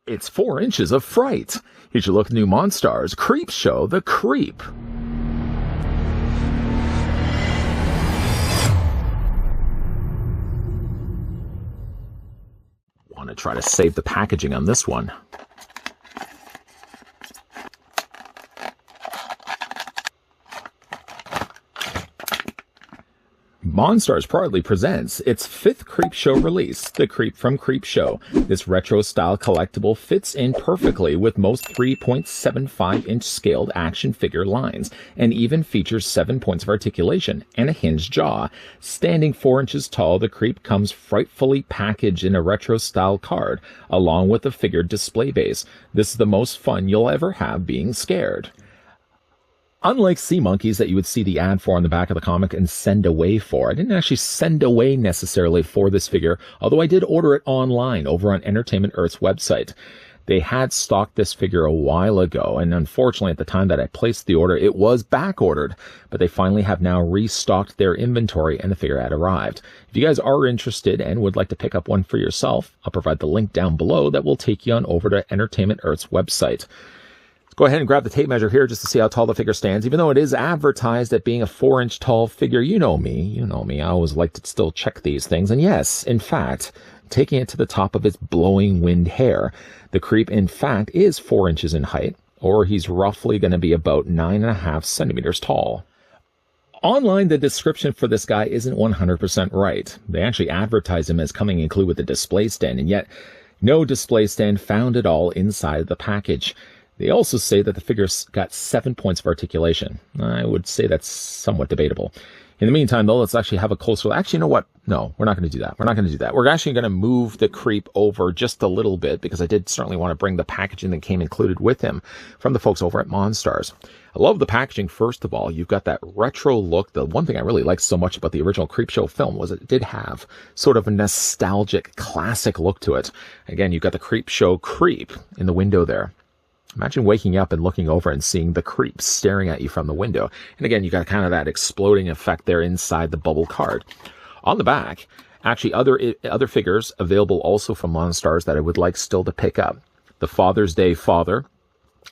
It's 4 inches of fright. Here's your look at new Monstarz, Creepshow, The Creep. Want to try to save the packaging on this one. Monstarz proudly presents its 5th Creepshow release, The Creep from Creepshow. This retro-style collectible fits in perfectly with most 3.75-inch scaled action figure lines, and even features 7 points of articulation and a hinged jaw. Standing 4 inches tall, the Creep comes frightfully packaged in a retro-style card, along with a figured display base. This is the most fun you'll ever have being scared. Unlike sea monkeys that you would see the ad for on the back of the comic and send away for, I didn't actually send away necessarily for this figure, although I did order it online over on Entertainment Earth's website. They had stocked this figure a while ago, and unfortunately at the time that I placed the order, it was back ordered, but they finally have now restocked their inventory and the figure had arrived. If you guys are interested and would like to pick up one for yourself, I'll provide the link down below that will take you on over to Entertainment Earth's website. Go ahead and grab the tape measure here just to see how tall the figure stands. Even though it is advertised at being a 4-inch tall figure, you know me. I always like to still check these things. And yes, in fact, taking it to the top of its blowing wind hair, the Creep, in fact, is 4 inches in height, or he's roughly going to be about 9.5 centimeters tall. Online, the description for this guy isn't 100% right. They actually advertise him as coming included with a display stand, and yet no display stand found at all inside of the package. They also say that the figure's got 7 points of articulation. I would say that's somewhat debatable. In the meantime, though, let's actually have a closer look. Actually, you know what? No, we're not going to do that. We're actually going to move the Creep over just a little bit because I did certainly want to bring the packaging that came included with him from the folks over at Monstarz. I love the packaging, first of all. You've got that retro look. The one thing I really liked so much about the original Creepshow film was it did have sort of a nostalgic, classic look to it. Again, you've got the Creepshow Creep in the window there. Imagine waking up and looking over and seeing the Creep staring at you from the window. And again, you got kind of that exploding effect there inside the bubble card. On the back, actually other figures available also from Monstarz that I would like still to pick up. The Father's Day Father,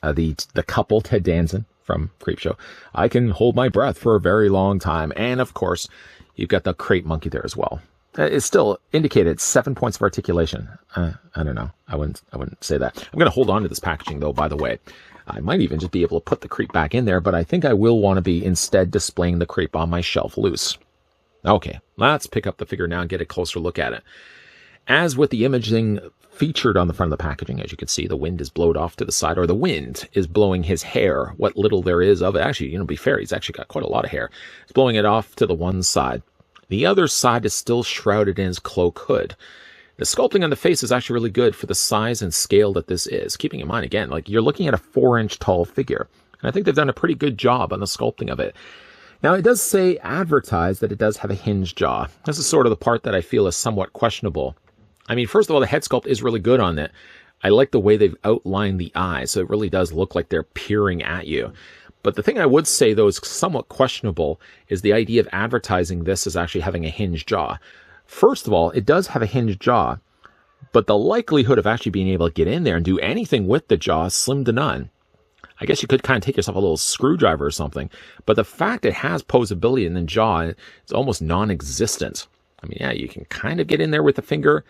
the couple Ted Danson from Creepshow. I can hold my breath for a very long time. And of course, you've got the Crate Monkey there as well. It's still indicated 7 points of articulation. I don't know. I wouldn't say that. I'm going to hold on to this packaging, though, by the way. I might even just be able to put the Creep back in there, but I think I will want to be instead displaying the Creep on my shelf loose. Okay, let's pick up the figure now and get a closer look at it. As with the imaging featured on the front of the packaging, as you can see, the wind is blown off to the side, or the wind is blowing his hair, what little there is of it. Actually, to be fair, he's actually got quite a lot of hair. It's blowing it off to the one side. The other side is still shrouded in his cloak hood. The sculpting on the face is actually really good for the size and scale that this is. Keeping in mind, again, like you're looking at a 4-inch tall figure. And I think they've done a pretty good job on the sculpting of it. Now, it does say advertised that it does have a hinged jaw. This is sort of the part that I feel is somewhat questionable. I mean, first of all, the head sculpt is really good on it. I like the way they've outlined the eyes, so it really does look like they're peering at you. But the thing I would say, though, is somewhat questionable is the idea of advertising this as actually having a hinged jaw. First of all, it does have a hinged jaw, but the likelihood of actually being able to get in there and do anything with the jaw is slim to none. I guess you could kind of take yourself a little screwdriver or something, but the fact it has posability in the jaw is almost non-existent. I mean, yeah, you can kind of get in there with the finger,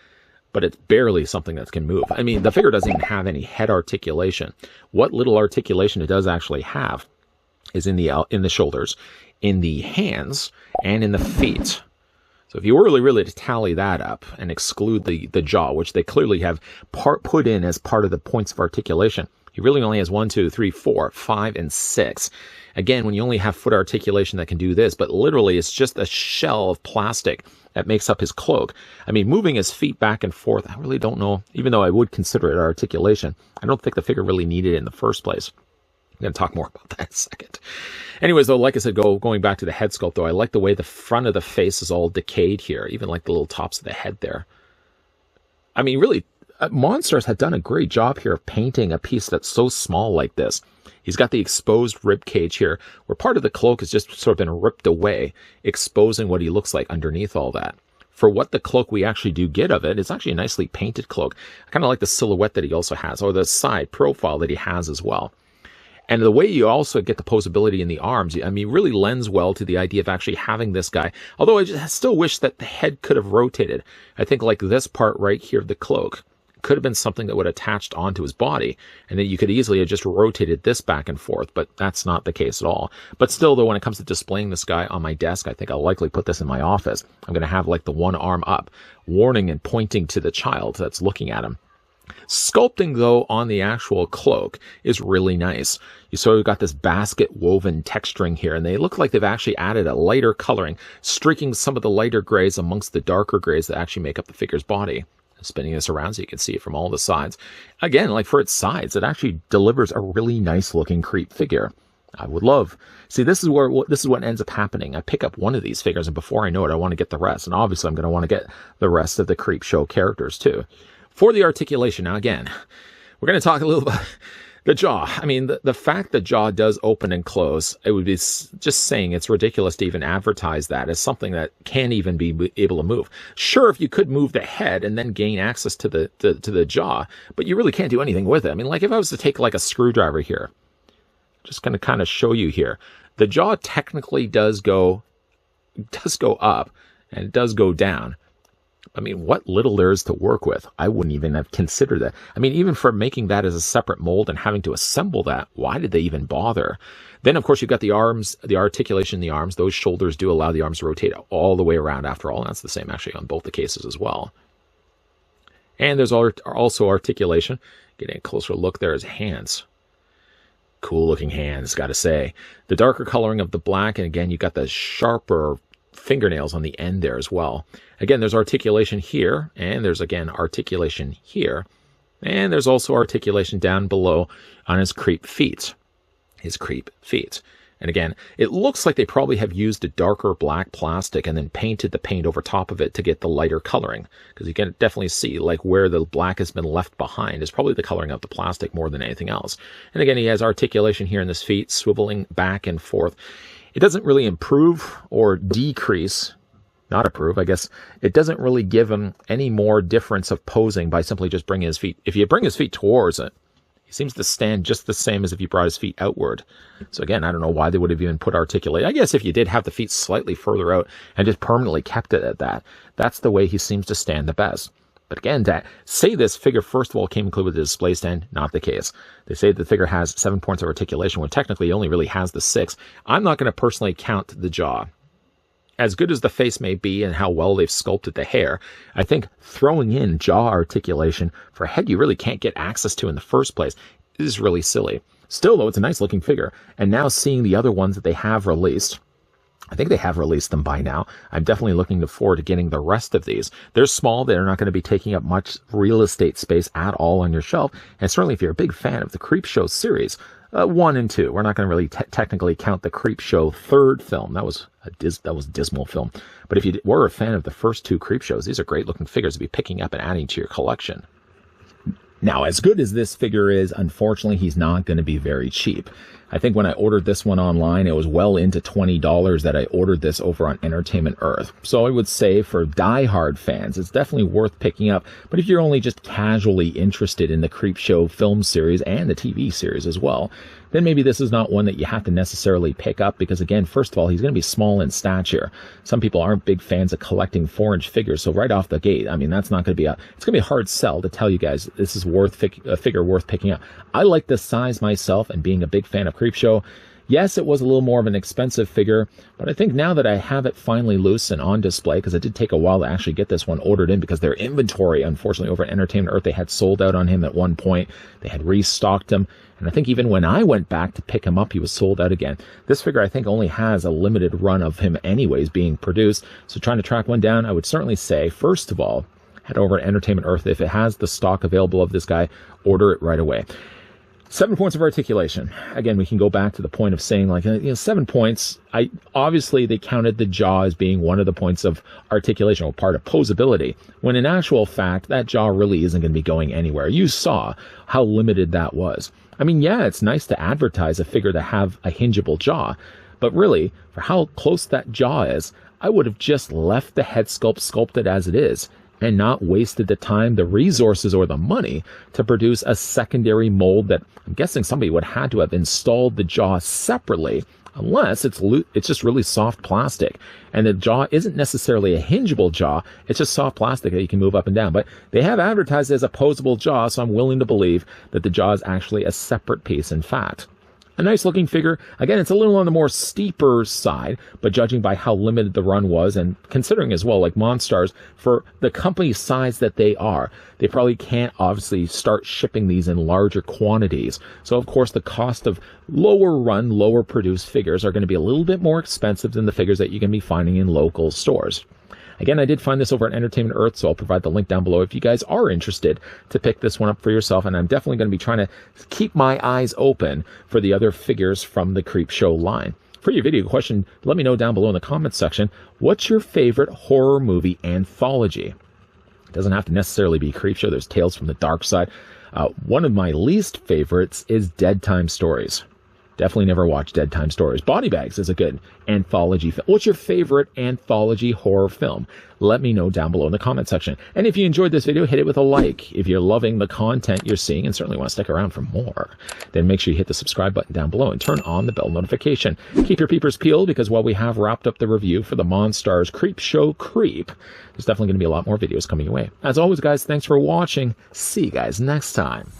but it's barely something that can move. I mean, the figure doesn't even have any head articulation. What little articulation it does actually have is in the shoulders, in the hands, and in the feet. So if you were really to tally that up and exclude the jaw, which they clearly have put in as part of the points of articulation, he really only has 1, 2, 3, 4, 5, and 6. Again, when you only have foot articulation that can do this, but literally it's just a shell of plastic that makes up his cloak. I mean, moving his feet back and forth, I really don't know, even though I would consider it articulation, I don't think the figure really needed it in the first place. I'm going to talk more about that in a second. Anyways, though, like I said, going back to the head sculpt, though, I like the way the front of the face is all decayed here, even like the little tops of the head there. I mean, really, Monstarz had done a great job here of painting a piece that's so small like this. He's got the exposed rib cage here, where part of the cloak has just sort of been ripped away, exposing what he looks like underneath all that. for what the cloak we actually do get of it, it's actually a nicely painted cloak. I kind of like the silhouette that he also has, or the side profile that he has as well. And the way you also get the posability in the arms, I mean, really lends well to the idea of actually having this guy. Although I just still wish that the head could have rotated. I think like this part right here of the cloak could have been something that would have attached onto his body. And then you could easily have just rotated this back and forth, but that's not the case at all. But still, though, when it comes to displaying this guy on my desk, I think I'll likely put this in my office. I'm going to have like the one arm up, warning and pointing to the child that's looking at him. Sculpting, though, on the actual cloak is really nice. You sort of got this basket woven texturing here, and they look like they've actually added a lighter coloring, streaking some of the lighter grays amongst the darker grays that actually make up the figure's body. Spinning this around so you can see it from all the sides. Again, like for its sides, it actually delivers a really nice looking creep figure. I would love. See, this is what ends up happening. I pick up one of these figures, and before I know it, I want to get the rest. And obviously, I'm going to want to get the rest of the Creepshow characters too. For the articulation, now again, we're going to talk a little about the jaw. I mean, the fact the jaw does open and close, it would be just saying it's ridiculous to even advertise that as something that can't even be able to move. Sure, if you could move the head and then gain access to the jaw, but you really can't do anything with it. I mean, like if I was to take like a screwdriver here, just going to kind of show you here, the jaw technically does go up and it does go down. I mean, what little there is to work with, I wouldn't even have considered that. I mean, even for making that as a separate mold and having to assemble that, why did they even bother? Then, of course, you've got the arms, the articulation in the arms. Those shoulders do allow the arms to rotate all the way around after all. And that's the same actually on both the cases as well. And there's also articulation. Getting a closer look there is hands. Cool looking hands, gotta say. The darker coloring of the black, and again, you've got the sharper fingernails on the end there as well. Again, there's articulation here, and there's again articulation here, and there's also articulation down below on his creep feet. And again, it looks like they probably have used a darker black plastic and then painted the paint over top of it to get the lighter coloring, because you can definitely see like where the black has been left behind is probably the coloring of the plastic more than anything else. And again, he has articulation here in his feet, swiveling back and forth. It doesn't really improve or decrease, not improve, I guess. It doesn't really give him any more difference of posing by simply just bringing his feet. If you bring his feet towards it, he seems to stand just the same as if you brought his feet outward. So again, I don't know why they would have even put articulate. I guess if you did have the feet slightly further out and just permanently kept it at that, that's the way he seems to stand the best. But again, to say this figure, first of all, came included with the display stand, not the case. They say the figure has 7 points of articulation, when technically he only really has the 6. I'm not going to personally count the jaw. As good as the face may be and how well they've sculpted the hair, I think throwing in jaw articulation for a head you really can't get access to in the first place is really silly. Still, though, it's a nice looking figure. And now seeing the other ones that they have released, I think they have released them by now. I'm definitely looking forward to getting the rest of these. They're small. They're not going to be taking up much real estate space at all on your shelf. And certainly if you're a big fan of the Creepshow series, 1 and 2, we're not going to really technically count the Creepshow third film. That was a dismal film. But if you were a fan of the first 2 Creepshows, these are great looking figures to be picking up and adding to your collection. Now, as good as this figure is, unfortunately, he's not going to be very cheap. I think when I ordered this one online, it was well into $20 that I ordered this over on Entertainment Earth. So I would say for die-hard fans, it's definitely worth picking up. But if you're only just casually interested in the Creepshow film series and the TV series as well, then maybe this is not one that you have to necessarily pick up because, again, first of all, he's going to be small in stature. Some people aren't big fans of collecting 4-inch figures, so right off the gate, I mean, that's not going to be it's going to be a hard sell to tell you guys this is a figure worth picking up. I like this size myself, and being a big fan of Creepshow, yes, it was a little more of an expensive figure, but I think now that I have it finally loose and on display, because it did take a while to actually get this one ordered in because their inventory, unfortunately, over at Entertainment Earth, they had sold out on him at one point. They had restocked him. And I think even when I went back to pick him up, he was sold out again. This figure, I think, only has a limited run of him anyways being produced. So trying to track one down, I would certainly say, first of all, head over to Entertainment Earth. If it has the stock available of this guy, order it right away. 7 points of articulation. Again, we can go back to the point of saying, like, 7 points. Obviously, they counted the jaw as being one of the points of articulation or part of posability, when in actual fact, that jaw really isn't going to be going anywhere. You saw how limited that was. I mean, yeah, it's nice to advertise a figure to have a hingeable jaw, but really, for how close that jaw is, I would have just left the head sculpt sculpted as it is and not wasted the time, the resources, or the money to produce a secondary mold that I'm guessing somebody would have had to have installed the jaw separately, unless it's just really soft plastic. And the jaw isn't necessarily a hingeable jaw, it's just soft plastic that you can move up and down. But they have advertised it as a posable jaw, so I'm willing to believe that the jaw is actually a separate piece in fact. A nice looking figure. Again, it's a little on the more steeper side, but judging by how limited the run was, and considering as well, like Monstarz, for the company size that they are, they probably can't obviously start shipping these in larger quantities. So of course the cost of lower run, lower produced figures are going to be a little bit more expensive than the figures that you can be finding in local stores. Again, I did find this over at Entertainment Earth, so I'll provide the link down below if you guys are interested to pick this one up for yourself. And I'm definitely going to be trying to keep my eyes open for the other figures from the Creepshow line. For your video question, let me know down below in the comments section, what's your favorite horror movie anthology? It doesn't have to necessarily be Creepshow. There's Tales from the Dark Side. One of my least favorites is Dead Time Stories. Definitely never watched Dead Time Stories. Body Bags is a good anthology film. What's your favorite anthology horror film? Let me know down below in the comment section. And if you enjoyed this video, hit it with a like. If you're loving the content you're seeing and certainly want to stick around for more, then make sure you hit the subscribe button down below and turn on the bell notification. Keep your peepers peeled, because while we have wrapped up the review for the Monstarz Creepshow Creep, there's definitely going to be a lot more videos coming your way. As always, guys, thanks for watching. See you guys next time.